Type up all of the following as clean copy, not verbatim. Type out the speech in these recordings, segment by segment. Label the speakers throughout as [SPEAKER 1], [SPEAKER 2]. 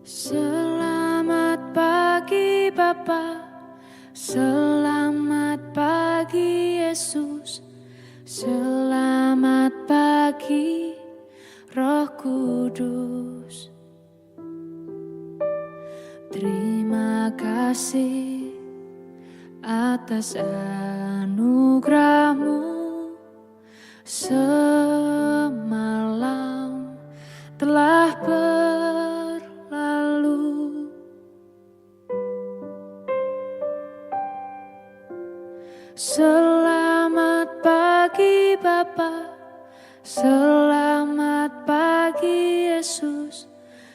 [SPEAKER 1] Selamat pagi Bapa, selamat pagi Yesus, selamat pagi Roh Kudus. Terima kasih atas anugerah-Mu semalam telah berlalu. Selamat pagi Bapa, selamat pagi Yesus,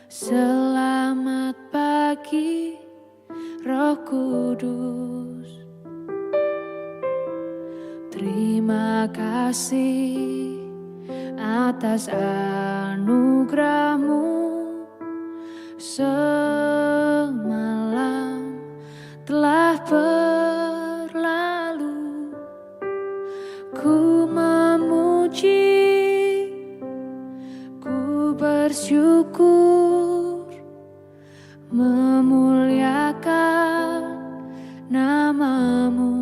[SPEAKER 1] selamat pagi Roh Kudus. Terima kasih atas anugerah-Mu semalam telah berlalu. Ku memuji, ku bersyukur, memuliakan nama-Mu.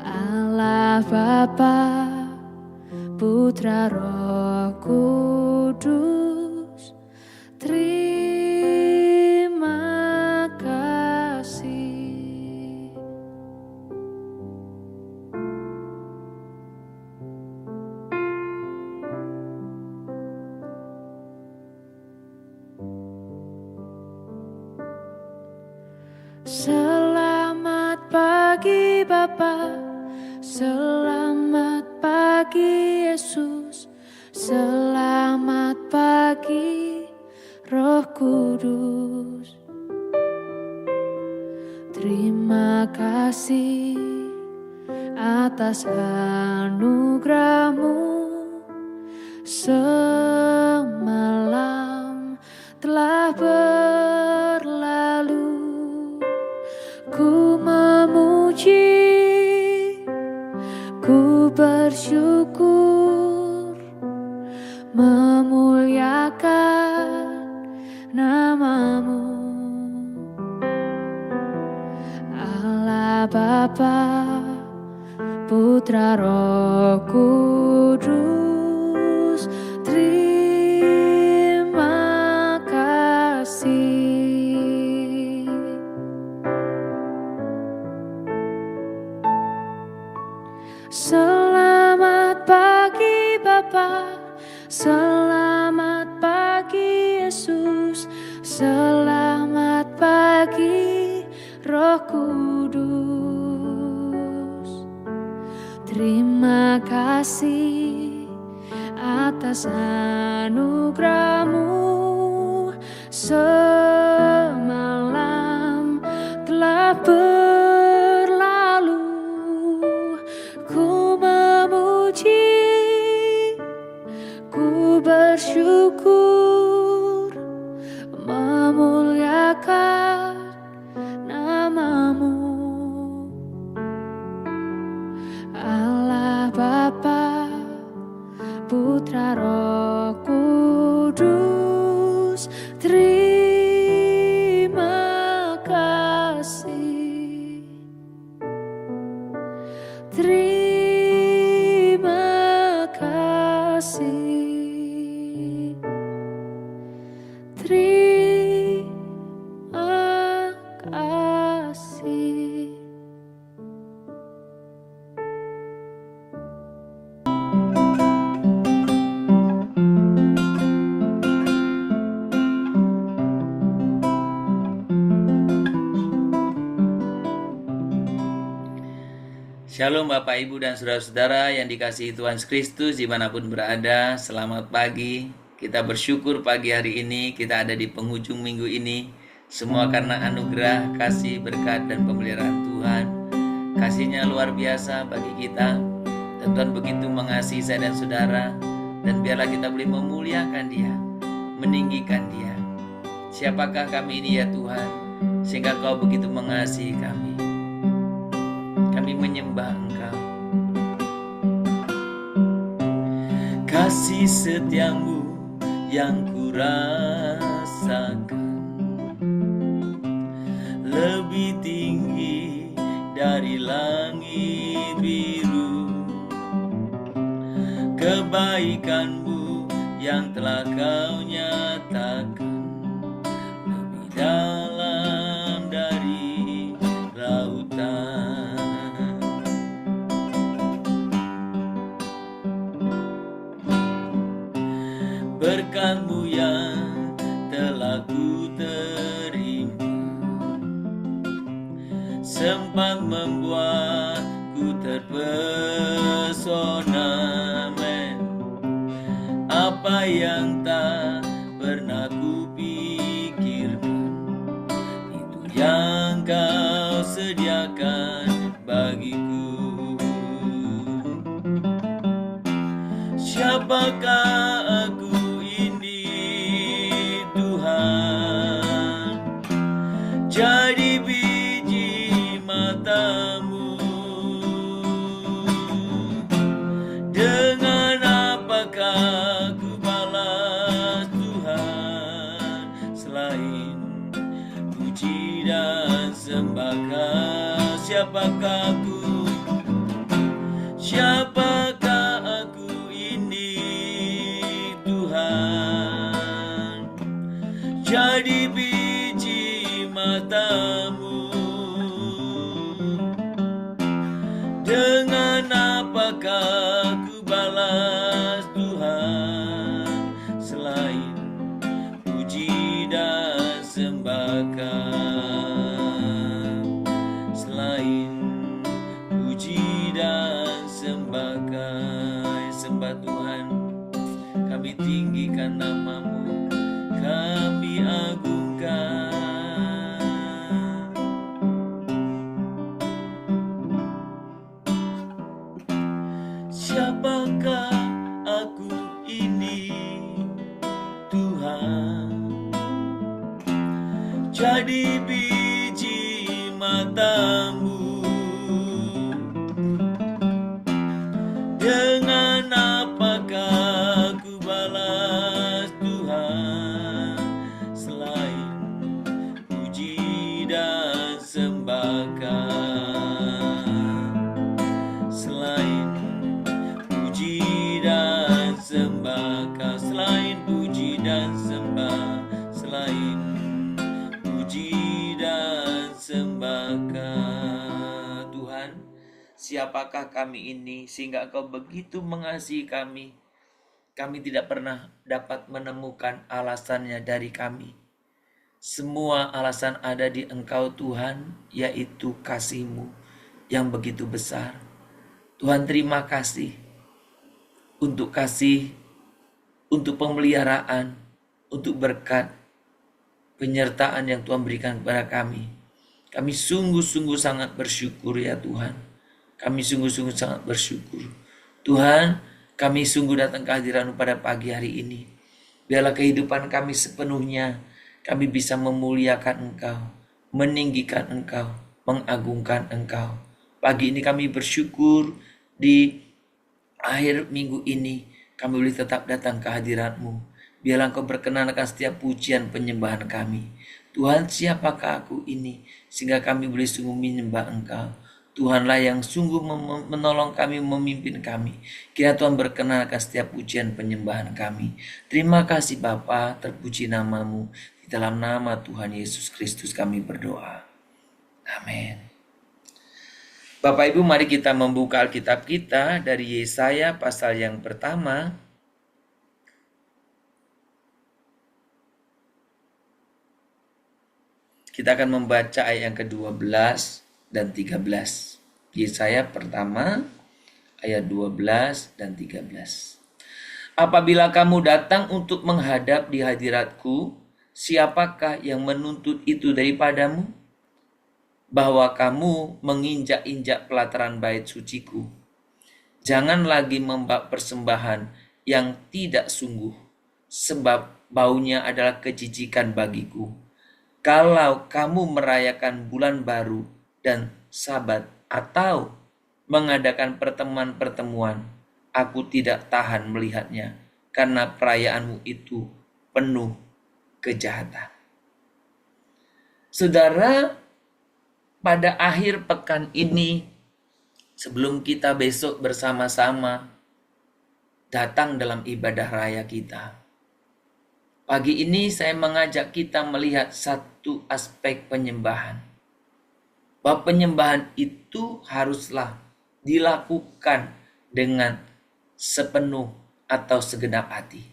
[SPEAKER 1] Allah Bapa, Putra Roh Kudus, terima kasih. Selamat pagi Bapa, selamat pagi Yesus, selamat pagi Roh Kudus. Terima kasih atas anugerah-Mu semalam telah berlalu. Ku memuji, ku bersyukur, memuliakan nama-Mu. Allah Bapa, Putra Roh Kudus, terima kasih. Selamat pagi Bapa, selamat pagi Yesus, selamat pagi Roh Kudus. Terima kasih atas anugerah-Mu semalam telah berlalu. Ku memuji, ku bersyukur, memuliakan nama-Mu. Allah Bapa, Putra Roh Kudus, terima kasih. Terima kasih. Terima kasih.
[SPEAKER 2] Shalom Bapak Ibu dan Saudara-saudara yang dikasihi Tuhan Kristus dimanapun berada. Selamat pagi. Kita bersyukur pagi hari ini kita ada di penghujung minggu ini. Semua karena anugerah, kasih, berkat, dan pemeliharaan Tuhan. Kasih-Nya luar biasa bagi kita. Dan Tuhan begitu mengasihi saya dan saudara. Dan biarlah kita boleh memuliakan Dia, meninggikan Dia. Siapakah kami ini ya Tuhan, sehingga Kau begitu mengasihi kami. Kami menyembah Engkau. Kasih setiamu yang ku rasakan lebih tinggi dari langit biru. Kebaikanmu yang telah kau nyatakan lebih dalam dari lautan. Berkat-Mu yang telah ku terima sempat membuatku terpesona. Apa yang tak pernah ku pikirkan, itu yang kau sediakan bagiku. Siapakah aku ini, Tuhan, jadi biji mata-Mu. Dengan apakah ku balas Tuhan, selain puji dan sembah? Siapakah aku? Siapakah aku ini, Tuhan, jadi biji mata-Mu. Dengan apakah ku balas Tuhan, selain puji dan sembahkan, selain puji dan sembahkan. Sembah Tuhan, kami tinggikan nama-Mu, kami agungkan. Siapakah aku ini, Tuhan, jadi biji mata-Mu. Dengan apakah ku balas Tuhan, selain puji dan sembahkan, selain puji dan sembahkan, selain puji dan sembah, selain puji dan sembahkan. Tuhan, siapakah kami ini sehingga Engkau begitu mengasihi kami? Kami tidak pernah dapat menemukan alasannya dari kami. Semua alasan ada di Engkau, Tuhan, yaitu kasih-Mu yang begitu besar. Tuhan, terima kasih untuk kasih, untuk pemeliharaan, untuk berkat, penyertaan yang Tuhan berikan kepada kami. Kami sungguh-sungguh sangat bersyukur ya Tuhan. Kami sungguh-sungguh sangat bersyukur. Tuhan, kami sungguh datang ke hadirat-Mu pada pagi hari ini. Biarlah kehidupan kami sepenuhnya, kami bisa memuliakan Engkau, meninggikan Engkau, mengagungkan Engkau. Pagi ini kami bersyukur di akhir minggu ini, kami boleh tetap datang ke hadirat-Mu. Biarlah Engkau berkenan akan setiap pujian penyembahan kami. Tuhan, siapakah aku ini sehingga kami boleh sungguh menyembah Engkau. Tuhanlah yang sungguh menolong kami, memimpin kami. Kiranya Tuhan berkenan akan setiap pujian penyembahan kami. Terima kasih Bapa, terpuji nama-Mu. Di dalam nama Tuhan Yesus Kristus kami berdoa. Amin. Bapak Ibu, mari kita membuka Alkitab kita dari Yesaya pasal yang pertama. Kita akan membaca ayat yang ke-12 dan 13. Yesaya pertama ayat 12 dan 13. Apabila kamu datang untuk menghadap di hadiratku, siapakah yang menuntut itu daripadamu? Bahwa kamu menginjak-injak pelataran bait suciku. Jangan lagi membawa persembahan yang tidak sungguh, sebab baunya adalah kejijikan bagiku. Kalau kamu merayakan bulan baru dan Sabat atau mengadakan pertemuan-pertemuan, aku tidak tahan melihatnya, karena perayaanmu itu penuh kejahatan. Saudara, pada akhir pekan ini, sebelum kita besok bersama-sama datang dalam ibadah raya kita, pagi ini saya mengajak kita melihat satu aspek penyembahan. Bahwa penyembahan itu haruslah dilakukan dengan sepenuh atau segenap hati.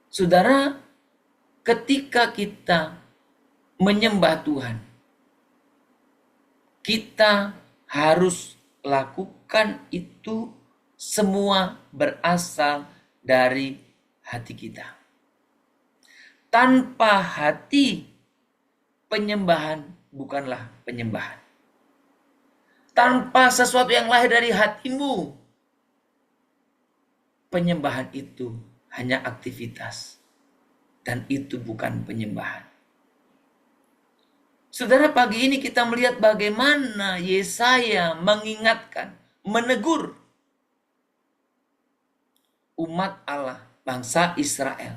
[SPEAKER 2] Saudara, ketika kita menyembah Tuhan, kita harus lakukan itu semua berasal dari hati kita. Tanpa hati, penyembahan bukanlah penyembahan. Tanpa sesuatu yang lahir dari hatimu, penyembahan itu hanya aktivitas. Dan itu bukan penyembahan. Saudara, pagi ini kita melihat bagaimana Yesaya mengingatkan, menegur umat Allah, bangsa Israel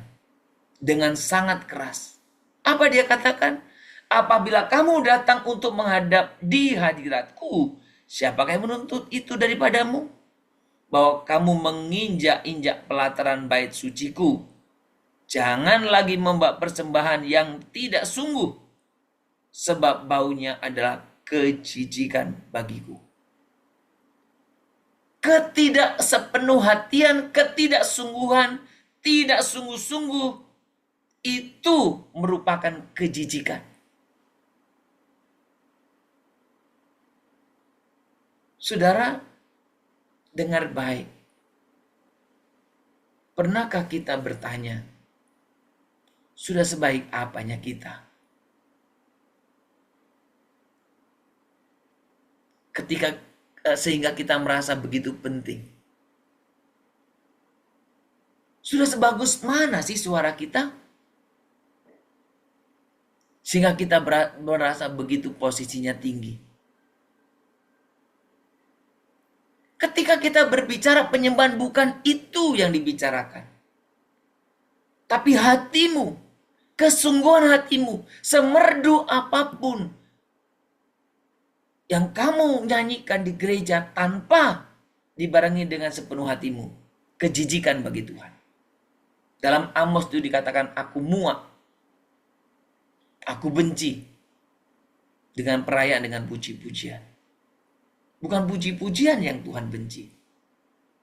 [SPEAKER 2] dengan sangat keras. Apa dia katakan? Apabila kamu datang untuk menghadap di hadiratku, siapakah yang menuntut itu daripadamu? Bahwa kamu menginjak-injak pelataran bait suciku. Jangan lagi membawa persembahan yang tidak sungguh, sebab baunya adalah kejijikan bagiku. Ketidaksepenuh hatian, ketidaksungguhan, tidak sungguh-sungguh, itu merupakan kejijikan. Saudara, dengar baik. Pernahkah kita bertanya, sudah sebaik apanya kita? Sehingga kita merasa begitu penting. Sudah sebagus mana sih suara kita? Sehingga kita merasa begitu posisinya tinggi. Ketika kita berbicara penyembahan, bukan itu yang dibicarakan. Tapi hatimu, kesungguhan hatimu, semerdu apapun yang kamu nyanyikan di gereja tanpa dibarengi dengan sepenuh hatimu, kejijikan bagi Tuhan. Dalam Amos itu dikatakan, aku muak, aku benci dengan perayaan, dengan puji-pujian. Bukan puji-pujian yang Tuhan benci,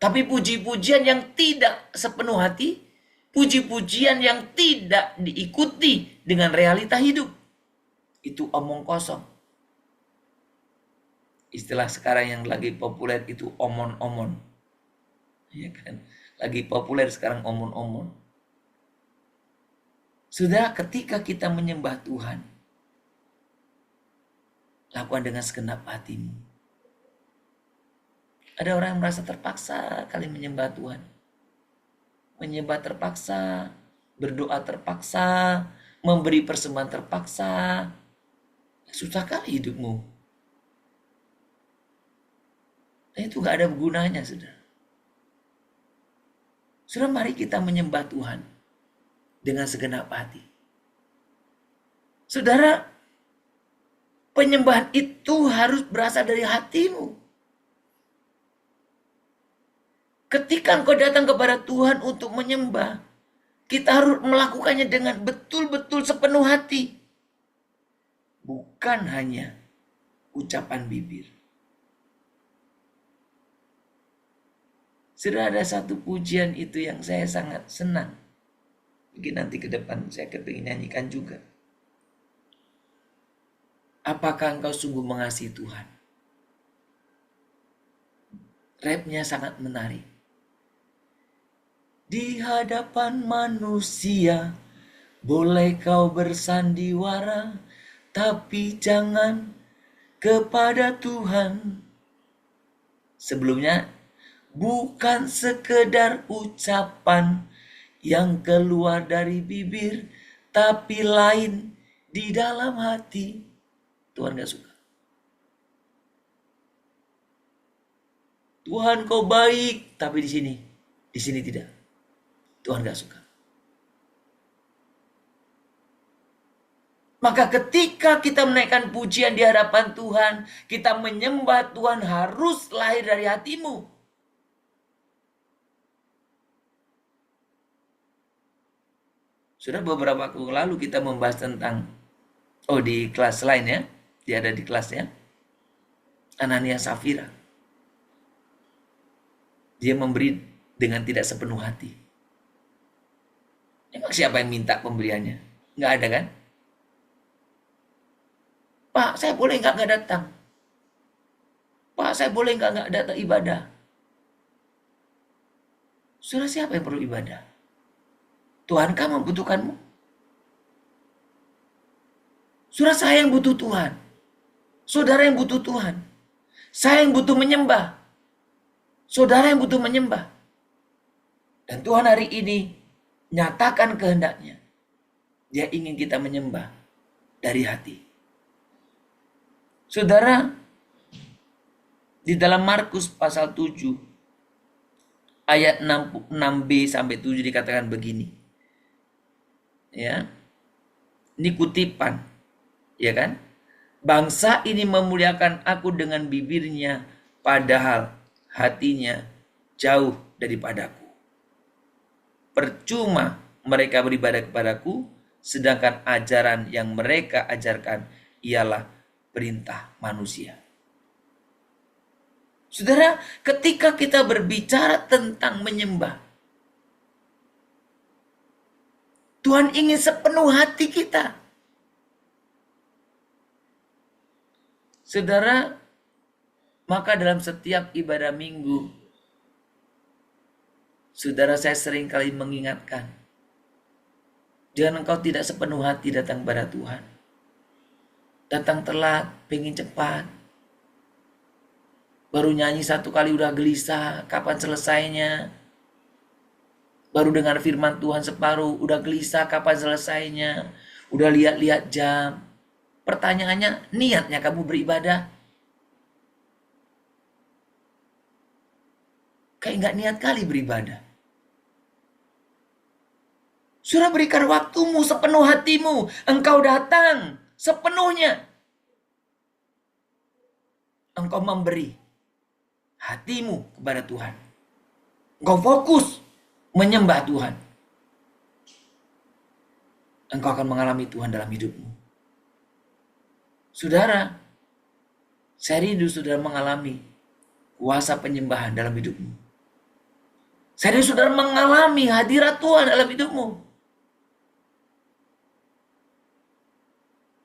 [SPEAKER 2] tapi puji-pujian yang tidak sepenuh hati, puji-pujian yang tidak diikuti dengan realita hidup. Itu omong kosong. Istilah sekarang yang lagi populer itu omon-omon. Ya kan? Lagi populer sekarang omon-omon. Sudah, ketika kita menyembah Tuhan, lakukan dengan segenap hatimu. Ada orang yang merasa terpaksa kali menyembah Tuhan. Menyembah terpaksa, berdoa terpaksa, memberi persembahan terpaksa. Susah kali hidupmu. Dan itu gak ada gunanya, saudara. Saudara, mari kita menyembah Tuhan dengan segenap hati. Saudara, penyembahan itu harus berasal dari hatimu. Ketika engkau datang kepada Tuhan untuk menyembah, kita harus melakukannya dengan betul-betul sepenuh hati. Bukan hanya ucapan bibir. Sudah ada satu pujian itu yang saya sangat senang. Mungkin nanti ke depan saya kepingin nyanyikan juga. Apakah engkau sungguh mengasihi Tuhan? Rapnya sangat menarik. Di hadapan manusia boleh kau bersandiwara, tapi jangan kepada Tuhan. Sebelumnya, bukan sekedar ucapan yang keluar dari bibir, tapi lain di dalam hati. Tuhan gak suka. Tuhan kau baik, tapi di sini tidak. Tuhan gak suka. Maka ketika kita menaikkan pujian di hadapan Tuhan, kita menyembah Tuhan harus lahir dari hatimu. Sudah beberapa waktu lalu kita membahas tentang, di kelas lain ya, dia ada di kelasnya, Anania Safira. Dia memberi dengan tidak sepenuh hati. Emang siapa yang minta pemberiannya? Nggak ada kan? Pak, saya boleh nggak datang? Pak, saya boleh nggak datang ibadah? Saudara, siapa yang perlu ibadah? Tuhankah membutuhkanmu? Saudara, saya yang butuh Tuhan. Saudara yang butuh Tuhan. Saya yang butuh menyembah. Saudara yang butuh menyembah. Dan Tuhan hari ini nyatakan kehendaknya. Dia ingin kita menyembah dari hati. Saudara, di dalam Markus pasal 7 ayat 6b sampai 7 dikatakan begini. Ya. Ini kutipan, ya kan? Bangsa ini memuliakan aku dengan bibirnya, padahal hatinya jauh daripadaku. Percuma mereka beribadah kepadaku, sedangkan ajaran yang mereka ajarkan ialah perintah manusia. Saudara, ketika kita berbicara tentang menyembah, Tuhan ingin sepenuh hati kita. Saudara, maka dalam setiap ibadah minggu, saudara, saya sering kali mengingatkan, jangan engkau tidak sepenuh hati datang kepada Tuhan. Datang telat, pengen cepat. Baru nyanyi satu kali udah gelisah, kapan selesainya? Baru dengar firman Tuhan separuh, udah gelisah, kapan selesainya? Udah lihat-lihat jam. Pertanyaannya, niatnya kamu beribadah? Kayak nggak niat kali beribadah. Sudah berikan waktumu sepenuh hatimu. Engkau datang sepenuhnya. Engkau memberi hatimu kepada Tuhan. Engkau fokus menyembah Tuhan. Engkau akan mengalami Tuhan dalam hidupmu. Saudara, saya rindu saudara mengalami kuasa penyembahan dalam hidupmu. Saya rindu saudara mengalami hadirat Tuhan dalam hidupmu.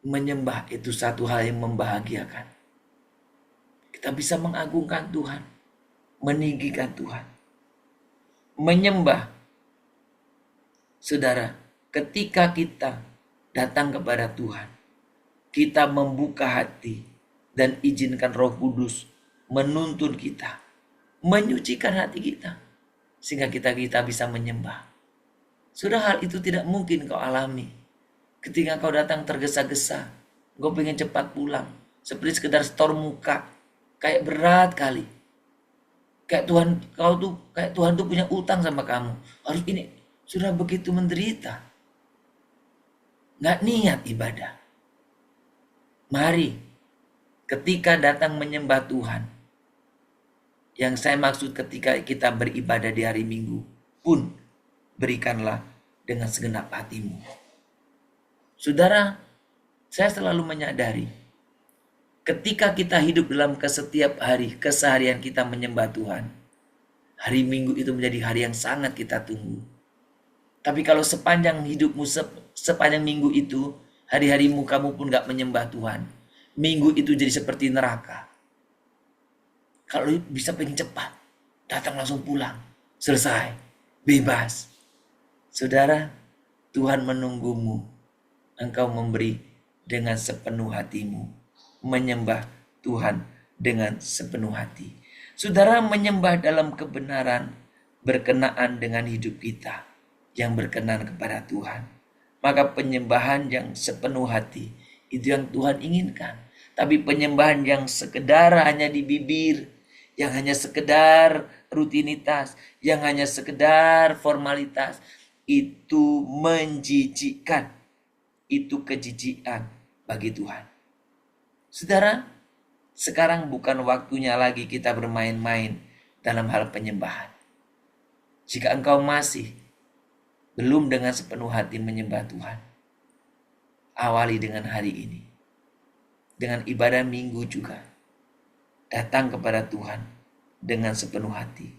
[SPEAKER 2] Menyembah itu satu hal yang membahagiakan. Kita bisa mengagungkan Tuhan, meninggikan Tuhan. Menyembah. Saudara, ketika kita datang kepada Tuhan, kita membuka hati dan izinkan Roh Kudus menuntun kita, menyucikan hati kita, sehingga kita bisa menyembah. Sudah hal itu tidak mungkin kau alami ketika kau datang tergesa-gesa, kau pengen cepat pulang, seperti sekedar setor muka, kayak berat kali. Kayak Tuhan tuh punya utang sama kamu. Harus ini, sudah begitu menderita. Nggak niat ibadah. Mari, ketika datang menyembah Tuhan, yang saya maksud ketika kita beribadah di hari Minggu, pun berikanlah dengan segenap hatimu. Saudara, saya selalu menyadari, ketika kita hidup dalam setiap hari, keseharian kita menyembah Tuhan, hari Minggu itu menjadi hari yang sangat kita tunggu. Tapi kalau sepanjang hidupmu, sepanjang minggu itu, hari-harimu kamu pun gak menyembah Tuhan, minggu itu jadi seperti neraka. Kalau bisa pengen cepat, datang langsung pulang, selesai, bebas. Saudara, Tuhan menunggumu, engkau memberi dengan sepenuh hatimu, menyembah Tuhan dengan sepenuh hati. Saudara, menyembah dalam kebenaran berkenaan dengan hidup kita yang berkenan kepada Tuhan. Maka penyembahan yang sepenuh hati itu yang Tuhan inginkan. Tapi penyembahan yang sekedar hanya di bibir, yang hanya sekedar rutinitas, yang hanya sekedar formalitas, itu menjijikkan. itu kejijikan bagi Tuhan. Saudara, sekarang bukan waktunya lagi kita bermain-main dalam hal penyembahan. Jika engkau masih belum dengan sepenuh hati menyembah Tuhan, awali dengan hari ini. Dengan ibadah minggu juga. Datang kepada Tuhan dengan sepenuh hati.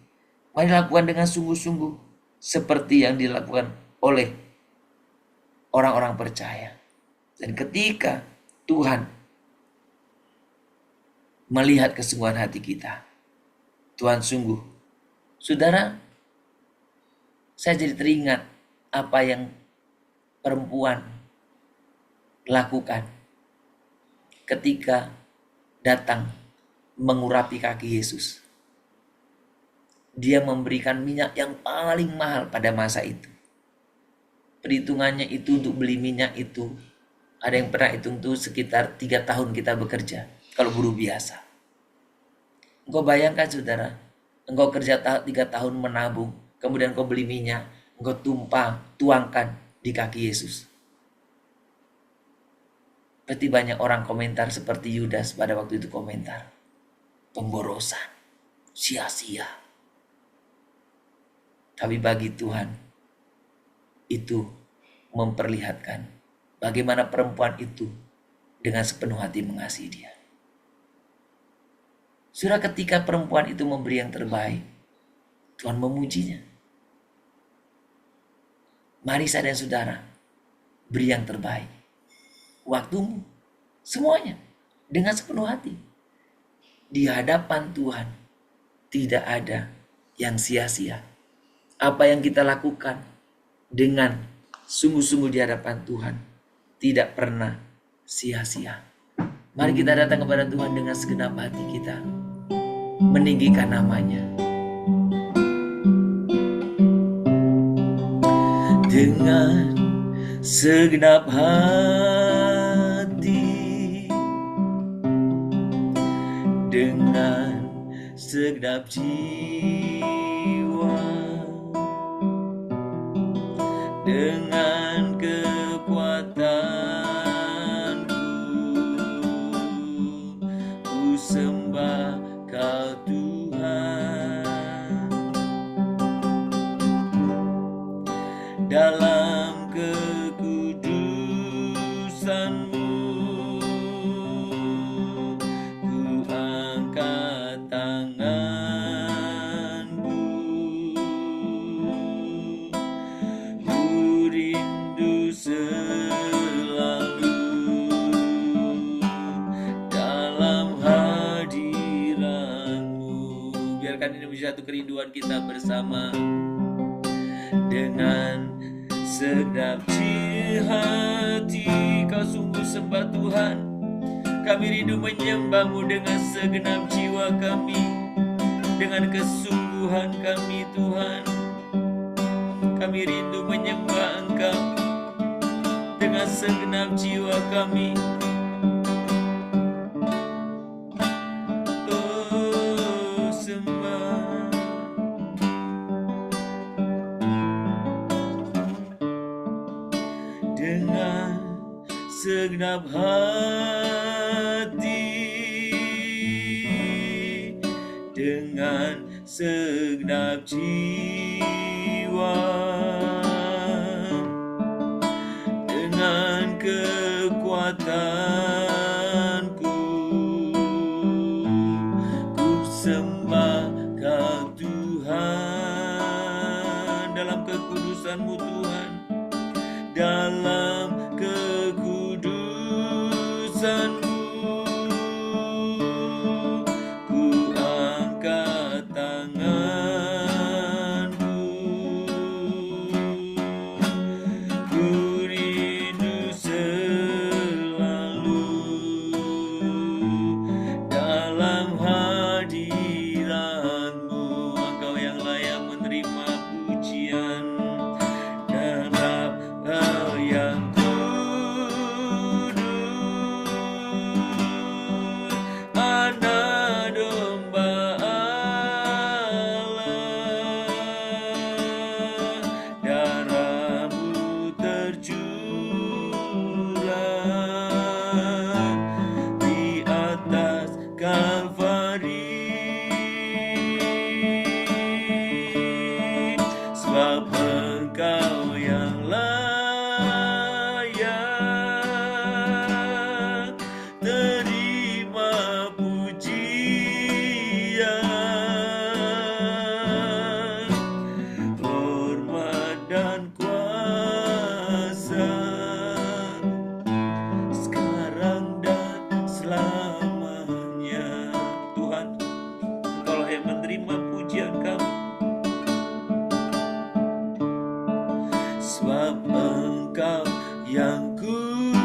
[SPEAKER 2] Mari lakukan dengan sungguh-sungguh seperti yang dilakukan oleh orang-orang percaya. Dan ketika Tuhan melihat kesungguhan hati kita, Tuhan sungguh. Saudara, saya jadi teringat apa yang perempuan lakukan ketika datang mengurapi kaki Yesus. Dia memberikan minyak yang paling mahal pada masa itu. Perhitungannya itu untuk beli minyak itu, ada yang pernah hitung tuh sekitar 3 tahun kita bekerja kalau buruh biasa. Engkau bayangkan saudara, engkau kerja 3 tahun menabung, kemudian engkau beli minyak, engkau tuangkan di kaki Yesus. Berarti banyak orang komentar seperti Yudas pada waktu itu komentar. Pemborosan, sia-sia. Tapi bagi Tuhan, itu memperlihatkan bagaimana perempuan itu dengan sepenuh hati mengasihi dia. Sudah ketika perempuan itu memberi yang terbaik, Tuhan memujinya. Mari saya dan saudara, beri yang terbaik. Waktumu, semuanya dengan sepenuh hati. Di hadapan Tuhan tidak ada yang sia-sia. Apa yang kita lakukan dengan sungguh-sungguh di hadapan Tuhan tidak pernah sia-sia. Mari kita datang kepada Tuhan dengan segenap hati kita, meninggikan namanya. Dengan segenap hati, dengan segenap jiwa, dengan kekuatanku, ku sembah Kau Tuhan. Dalam kekudusan-Mu, ku angkat tanganku, ku rindu selalu dalam hadirat-Mu. Biarkan ini menjadi satu kerinduan kita bersama. Dengan segenap hati Kau sungguh sembah Tuhan. Kami rindu menyembah-Mu dengan segenap jiwa kami, dengan kesungguhan kami Tuhan. Kami rindu menyembah Engkau dengan segenap jiwa kami. Oh, sembah. Dengan segenap hati, dengan segenap jiwa, dengan kekuatanku, ku sembah Kau Tuhan. Dalam kekudusan-Mu Tuhan, dalam kekudusan-Mu, ku angkat tanganku, ku rindu selalu dalam hadirat-Mu. Engkau yang layak menerima pujian dan yang ku Engkau yang layak terima pujian, hormat dan kuasa sekarang dan selamanya. Tuhan, Engkau yang menerima pujian kami, sebab Engkau yang kudus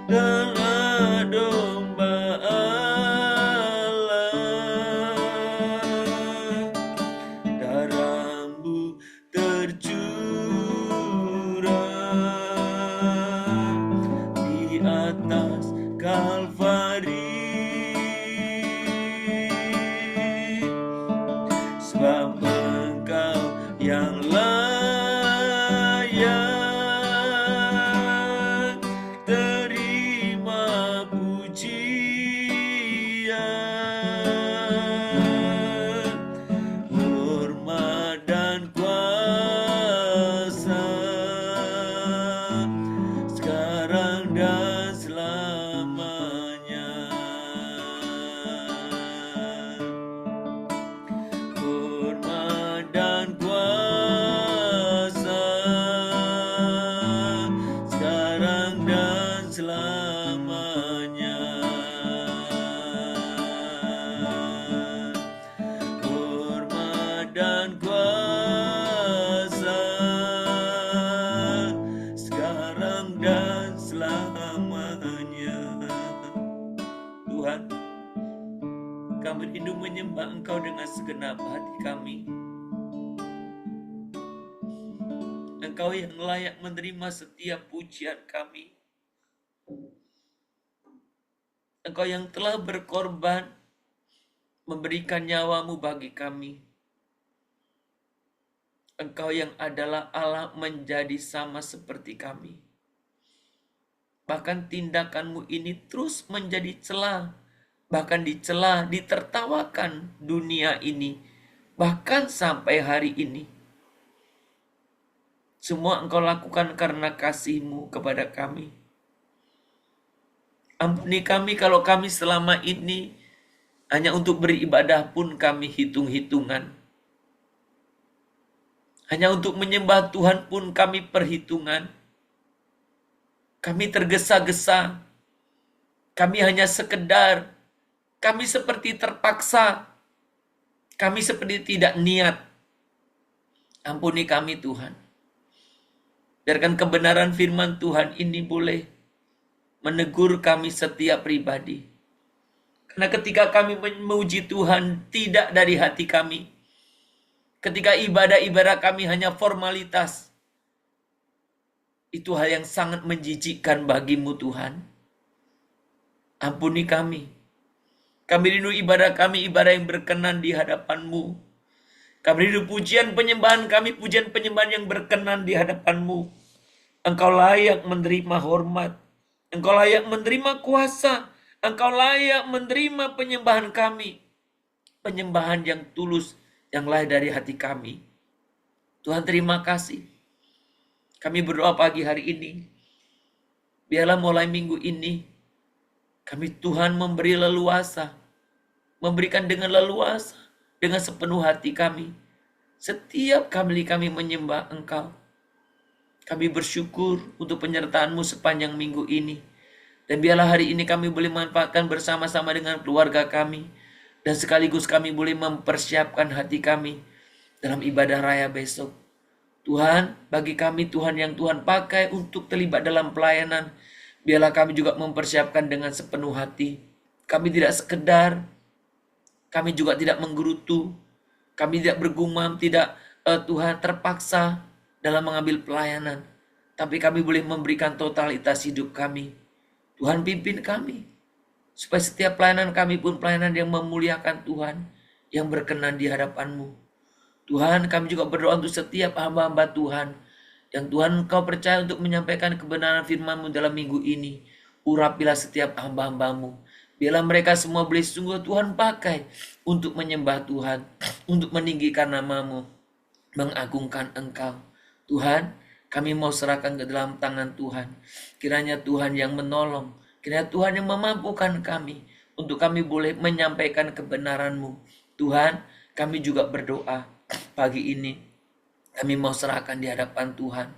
[SPEAKER 2] dan domba Allah. Darah-Mu tercurah di atas Kalvari, sebab Engkau yang layak terima pujian, hormat dan kuasa sekarang dan selamanya. Hormat dan kuasa sekarang dan selamanya. Hormat dan kuasa sekarang dan selamanya. Tuhan, kami rindu menyembah Engkau dengan segenap hati kami. Engkau yang layak menerima setiap pujian kami. Engkau yang telah berkorban, memberikan nyawa-Mu bagi kami. Engkau yang adalah Allah menjadi sama seperti kami. Bahkan tindakan-Mu ini terus menjadi celah, bahkan dicela, ditertawakan dunia ini, bahkan sampai hari ini. Semua Engkau lakukan karena kasih-Mu kepada kami. Ampuni kami kalau kami selama ini hanya untuk beribadah pun kami hitung-hitungan. Hanya untuk menyembah Tuhan pun kami perhitungan. Kami tergesa-gesa. Kami hanya sekedar. Kami seperti terpaksa. Kami seperti tidak niat. Ampuni kami Tuhan. Biarkan kebenaran firman Tuhan ini boleh menegur kami setiap pribadi. Karena ketika kami memuji Tuhan tidak dari hati kami. Ketika ibadah-ibadah kami hanya formalitas. Itu hal yang sangat menjijikkan bagimu Tuhan. Ampuni kami. Kami rindu ibadah kami, ibadah yang berkenan di hadapan-Mu. Kami rindu pujian penyembahan kami, pujian penyembahan yang berkenan di hadapan-Mu. Engkau layak menerima hormat. Engkau layak menerima kuasa. Engkau layak menerima penyembahan kami. Penyembahan yang tulus, yang lahir dari hati kami. Tuhan terima kasih. Kami berdoa pagi hari ini. Biarlah mulai minggu ini, kami Tuhan memberi leluasa. Memberikan dengan leluasa. Dengan sepenuh hati kami. Setiap kali kami menyembah Engkau. Kami bersyukur untuk penyertaan-Mu sepanjang minggu ini. Dan biarlah hari ini kami boleh manfaatkan bersama-sama dengan keluarga kami. Dan sekaligus kami boleh mempersiapkan hati kami dalam ibadah raya besok. Tuhan, bagi kami Tuhan yang Tuhan pakai untuk terlibat dalam pelayanan. Biarlah kami juga mempersiapkan dengan sepenuh hati. Kami tidak sekedar. Kami juga tidak menggerutu. Kami tidak bergumam, tidak Tuhan terpaksa dalam mengambil pelayanan. Tapi kami boleh memberikan totalitas hidup kami. Tuhan pimpin kami. Supaya setiap pelayanan kami pun pelayanan yang memuliakan Tuhan. Yang berkenan di hadapan-Mu. Tuhan, kami juga berdoa untuk setiap hamba-hamba Tuhan. Yang Tuhan Engkau percaya untuk menyampaikan kebenaran firman-Mu dalam minggu ini. Urapilah setiap hamba-hamba-Mu. Biarlah mereka semua boleh sungguh Tuhan pakai untuk menyembah Tuhan, untuk meninggikan nama-Mu, mengagungkan Engkau. Tuhan, kami mau serahkan ke dalam tangan Tuhan. Kiranya Tuhan yang menolong, kiranya Tuhan yang memampukan kami untuk kami boleh menyampaikan kebenaran-Mu. Tuhan, kami juga berdoa pagi ini. Kami mau serahkan di hadapan Tuhan.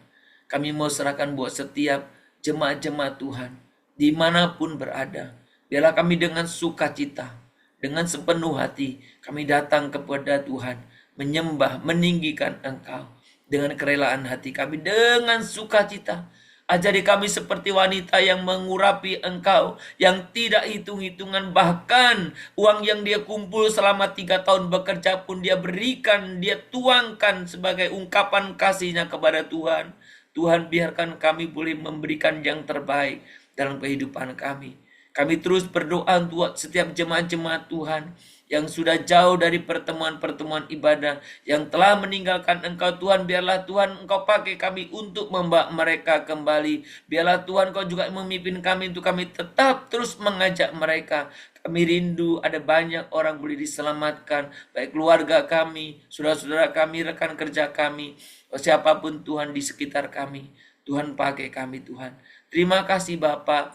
[SPEAKER 2] Kami mau serahkan buat setiap jemaat-jemaat Tuhan, dimanapun berada. Biarlah kami dengan sukacita, dengan sepenuh hati, kami datang kepada Tuhan, menyembah, meninggikan Engkau. Dengan kerelaan hati kami, dengan sukacita. Ajari kami seperti wanita yang mengurapi Engkau, yang tidak hitung-hitungan, bahkan uang yang dia kumpul selama 3 tahun bekerja pun dia berikan, dia tuangkan sebagai ungkapan kasihnya kepada Tuhan. Tuhan, biarkan kami boleh memberikan yang terbaik dalam kehidupan kami. Kami terus berdoa untuk setiap jemaat-jemaat Tuhan yang sudah jauh dari pertemuan-pertemuan ibadah, yang telah meninggalkan Engkau. Tuhan, biarlah Tuhan Engkau pakai kami untuk membawa mereka kembali. Biarlah Tuhan Engkau juga memimpin kami untuk kami tetap terus mengajak mereka. Kami rindu ada banyak orang boleh diselamatkan, baik keluarga kami, saudara-saudara kami, rekan kerja kami, siapapun Tuhan di sekitar kami. Tuhan, pakai kami Tuhan. Terima kasih Bapa.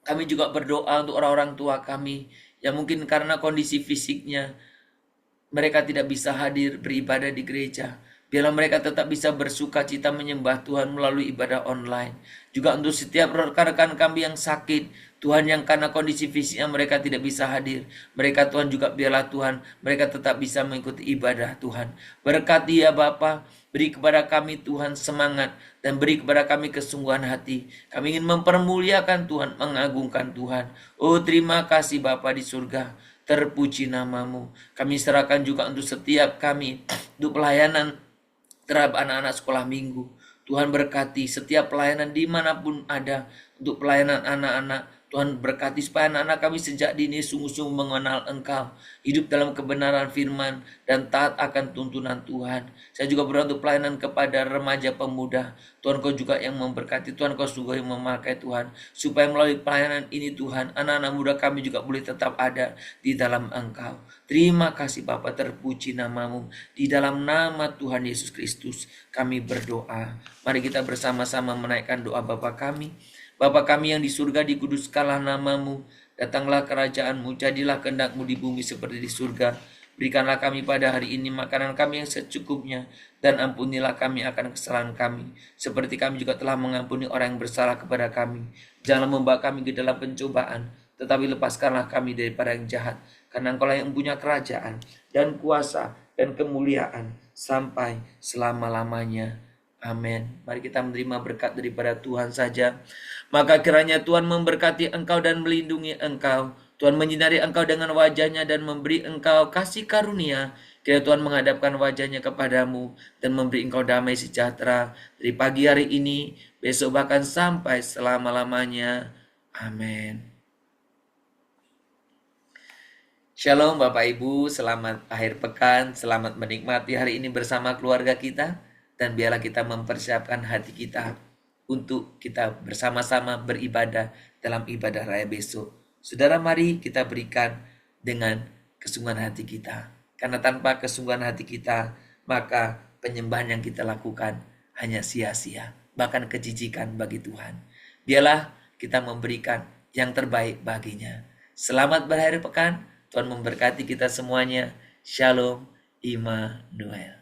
[SPEAKER 2] Kami juga berdoa untuk orang-orang tua kami yang mungkin karena kondisi fisiknya mereka tidak bisa hadir beribadah di gereja. Biarlah mereka tetap bisa bersuka cita menyembah Tuhan melalui ibadah online. Juga untuk setiap rekan-rekan kami yang sakit, Tuhan, yang karena kondisi fisiknya mereka tidak bisa hadir. Mereka Tuhan juga biarlah Tuhan, mereka tetap bisa mengikuti ibadah Tuhan. Berkati ya Bapa, beri kepada kami Tuhan semangat dan beri kepada kami kesungguhan hati. Kami ingin mempermuliakan Tuhan, mengagungkan Tuhan. Oh, terima kasih Bapa di surga. Terpuji nama-Mu. Kami serahkan juga untuk setiap kami, untuk pelayanan terhadap anak-anak sekolah minggu. Tuhan, berkati setiap pelayanan dimanapun ada, untuk pelayanan anak-anak. Tuhan, berkati supaya anak-anak kami sejak dini sungguh-sungguh mengenal Engkau, hidup dalam kebenaran firman, dan taat akan tuntunan Tuhan. Saya juga berdoa untuk pelayanan kepada remaja pemuda. Tuhan, Kau juga yang memberkati. Tuhan, Kau sungguh yang memakai Tuhan, supaya melalui pelayanan ini Tuhan, anak-anak muda kami juga boleh tetap ada di dalam Engkau. Terima kasih Bapa, terpuji nama-Mu. Di dalam nama Tuhan Yesus Kristus kami berdoa. Mari kita bersama-sama menaikkan doa Bapa kami. Bapa kami yang di surga, dikuduskanlah nama-Mu, datanglah kerajaan-Mu, jadilah kehendak-Mu di bumi seperti di surga. Berikanlah kami pada hari ini makanan kami yang secukupnya, dan ampunilah kami akan kesalahan kami, seperti kami juga telah mengampuni orang yang bersalah kepada kami. Janganlah membawa kami ke dalam pencobaan, tetapi lepaskanlah kami daripada yang jahat, karena Engkau-lah yang punya kerajaan, dan kuasa, dan kemuliaan, sampai selama-lamanya. Amin. Mari kita menerima berkat daripada Tuhan saja. Maka kiranya Tuhan memberkati engkau dan melindungi engkau. Tuhan menyinari engkau dengan wajahnya dan memberi engkau kasih karunia. Kiranya Tuhan menghadapkan wajahnya kepadamu dan memberi engkau damai sejahtera dari pagi hari ini, besok bahkan sampai selama-lamanya. Amin. Shalom Bapak Ibu, selamat akhir pekan, selamat menikmati hari ini bersama keluarga kita. Dan biarlah kita mempersiapkan hati kita untuk kita bersama-sama beribadah dalam ibadah raya besok. Saudara, mari kita berikan dengan kesungguhan hati kita. Karena tanpa kesungguhan hati kita, maka penyembahan yang kita lakukan hanya sia-sia, bahkan kejijikan bagi Tuhan. Biarlah kita memberikan yang terbaik baginya. Selamat berakhir pekan, Tuhan memberkati kita semuanya. Shalom Immanuel.